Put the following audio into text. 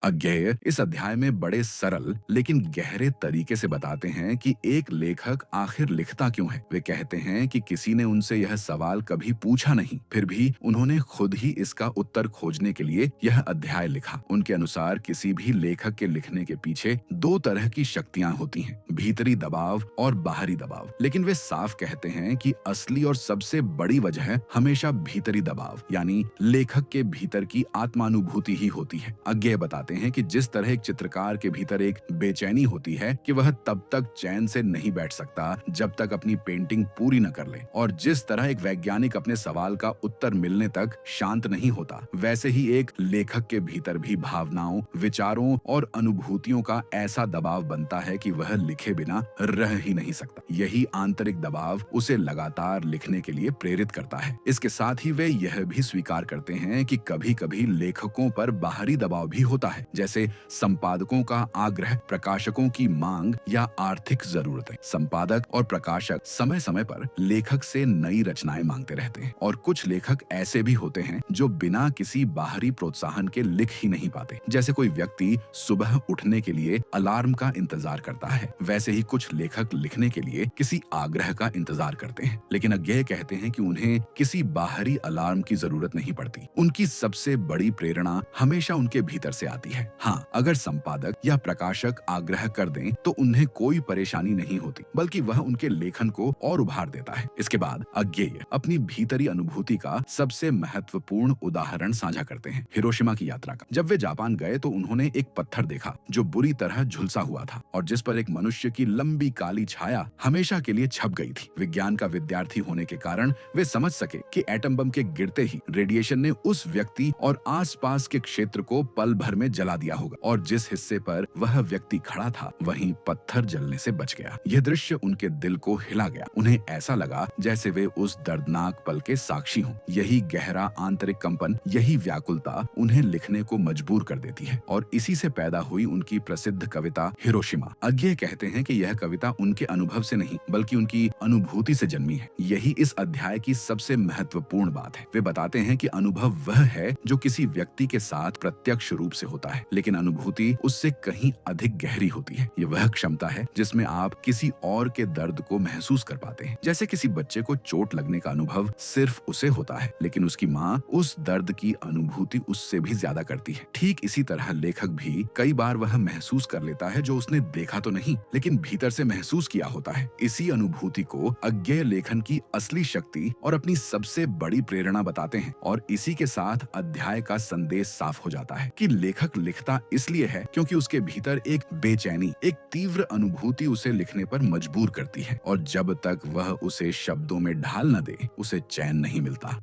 अज्ञेय इस अध्याय में बड़े सरल लेकिन गहरे तरीके से बताते हैं कि एक लेखक आखिर लिखता क्यों है। वे कहते हैं कि किसी ने उनसे यह सवाल कभी पूछा नहीं, फिर भी उन्होंने खुद ही इसका उत्तर खोजने के लिए यह अध्याय लिखा। उनके अनुसार किसी भी लेखक के लिखने के पीछे दो तरह की शक्तियां होती हैं, भीतरी दबाव और बाहरी दबाव। लेकिन वे साफ कहते हैं कि असली और सबसे बड़ी वजह हमेशा भीतरी दबाव यानी लेखक के भीतर की आत्मानुभूति ही होती है। अज्ञेय बताते हैं कि जिस तरह एक चित्रकार के भीतर एक बेचैनी होती है कि वह तब तक चैन से नहीं बैठ सकता जब तक अपनी पेंटिंग पूरी न कर ले, और जिस तरह एक वैज्ञानिक अपने सवाल का उत्तर मिलने तक शांत नहीं होता, वैसे ही एक लेखक के भीतर भी भावनाओं, विचारों और अनुभूतियों का ऐसा दबाव बनता है कि वह लिखे बिना रह ही नहीं सकता। यही आंतरिक दबाव उसे लगातार लिखने के लिए प्रेरित करता है। इसके साथ ही वे यह भी स्वीकार करते हैं कि कभी-कभी लेखकों पर बाहरी दबाव भी होता है, जैसे संपादकों का आग्रह, प्रकाशकों की मांग या आर्थिक जरूरतें। संपादक और प्रकाशक समय समय पर लेखक से नई रचनाएं मांगते रहते हैं, और कुछ लेखक ऐसे भी होते हैं जो बिना किसी बाहरी प्रोत्साहन के लिख ही नहीं पाते। जैसे कोई व्यक्ति सुबह उठने के लिए अलार्म का इंतजार करता है, वैसे ही कुछ लेखक लिखने के लिए किसी आग्रह का इंतजार करते हैं। लेकिन अज्ञेय कहते हैं कि उन्हें किसी बाहरी अलार्म की जरूरत नहीं पड़ती। उनकी सबसे बड़ी प्रेरणा हमेशा उनके भीतर से आती है। हाँ, अगर संपादक या प्रकाशक आग्रह कर दें तो उन्हें कोई परेशानी नहीं होती, बल्कि वह उनके लेखन को और उभार देता है। इसके बाद अज्ञेय अपनी भीतरी अनुभूति का सबसे महत्वपूर्ण उदाहरण साझा करते हैं, हिरोशिमा की यात्रा का। जब वे जापान गए तो उन्होंने एक पत्थर देखा जो बुरी तरह झुलसा हुआ था और जिस पर एक मनुष्य की लंबी काली छाया हमेशा के लिए छप गई थी। विज्ञान का विद्यार्थी होने के कारण वे समझ सके कि एटम बम के गिरते ही रेडिएशन ने उस व्यक्ति और आसपास के क्षेत्र को पल भर में जला दिया होगा, और जिस हिस्से पर वह व्यक्ति खड़ा था वहीं पत्थर जलने से बच गया। यह दृश्य उनके दिल को हिला गया। उन्हें ऐसा लगा जैसे वे उस दर्दनाक पल के साक्षी हों। यही गहरा आंतरिक कंपन, यही व्याकुलता उन्हें लिखने को मजबूर कर देती है, और इसी से पैदा हुई उनकी प्रसिद्ध कविता हिरोशिमा। अज्ञेय कहते हैं कि यह कविता उनके अनुभव से नहीं बल्कि उनकी अनुभूति से जन्मी है। यही इस अध्याय की सबसे महत्वपूर्ण बात है। वे बताते हैं कि अनुभव वह है जो किसी व्यक्ति के साथ प्रत्यक्ष रूप से होता है, लेकिन अनुभूति उससे कहीं अधिक गहरी होती है। ये वह क्षमता है जिसमें आप किसी और के दर्द को महसूस कर पाते हैं। जैसे किसी बच्चे को चोट लगने का अनुभव सिर्फ उसे होता है, लेकिन उसकी माँ उस दर्द की अनुभूति उससे भी ज्यादा करती है। ठीक इसी तरह लेखक भी कई बार वह महसूस कर लेता है जो उसने देखा तो नहीं, लेकिन भीतर से महसूस किया होता है। इसी अनुभूति को अज्ञेय लेखन की असली शक्ति और अपनी सबसे बड़ी प्रेरणा बताते हैं, और इसी के साथ अध्याय का संदेश साफ हो जाता है कि लेखक लिखता इसलिए है क्योंकि उसके भीतर एक बेचैनी, एक तीव्र अनुभूति उसे लिखने पर मजबूर करती है, और जब तक वह उसे शब्दों में ढाल न दे, उसे चैन नहीं मिलता।